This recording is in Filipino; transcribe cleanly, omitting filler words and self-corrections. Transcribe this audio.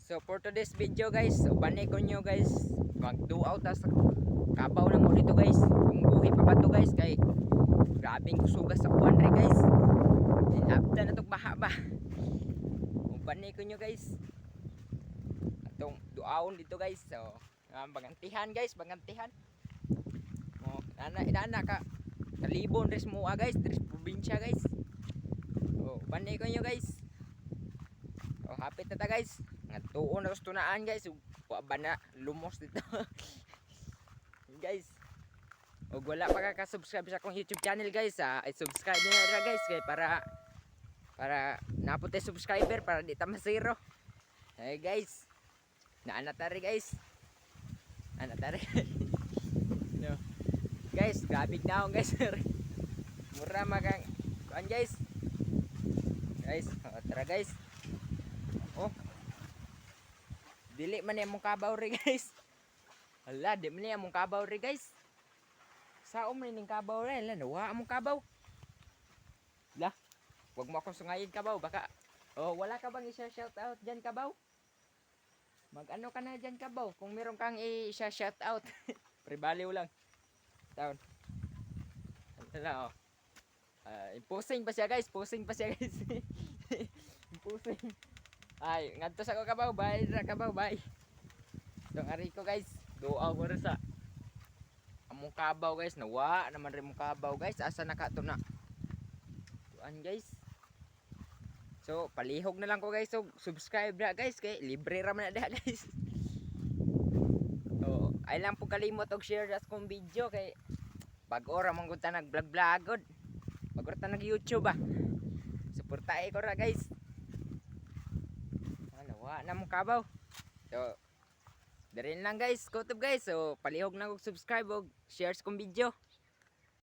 So for today's video guys, ubanay ko nyo guys, mag-do-out sa kabaw na mo dito guys. Kung buhi pa ba to guys, kay grabing kusugas sa buwan rin guys. Inabda na itong baha ba. Ubanay ko nyo guys. Itong duaon dito guys. So bagantihan guys, bagantihan. Inana ka kalibon res mo guys, res probinsya guys. So ubanay ko nyo guys. So hapit na ta guys. Tuon na tunaan guys, ba na lumos dito. Guys, og wala pa ka subscribe sa akong YouTube channel guys, i-subscribe niyo na guys kay para napot subscriber para di ta masiro. Hey guys, naanatari guys. Anatari. No. Guys, grabe na guys. Mura magang kuan guys. Guys, tara guys. Oh. Dili man yung kabaw rin guys. Hala, di man yung kabaw rin guys. Sao man yung kabaw rin. Hala, nawa among kabaw. Hala, wag mo akong sungayin kabaw. Baka, wala ka bang isa-shout out dyan kabaw? Mag-ano ka na dyan kabaw? Kung meron kang isa-shout out. Pribaliw lang. Taon. Hala, posing pa siya guys. Posing pa siya guys. Posing. Ay, ngadto sa ko kabaw, bye ra kabaw, bye. Itong ari ko guys, duaw ko sa among kabaw guys, nawa naman rin mong kabaw guys, asa na ka to na. Tuan guys. So, palihog na lang ko guys, so subscribe na guys, kay libre ra man na guys. So, ay lang po kalimot og share sa akong video kay bag-o ra man gud ta nag-vlog-vlogod. Bag-o ta nag-YouTube ba. Suportahe ko ra guys. Wala na mong kabaw. So, darin lang guys, kutob guys. So, palihog na kong subscribe o share sa kong video.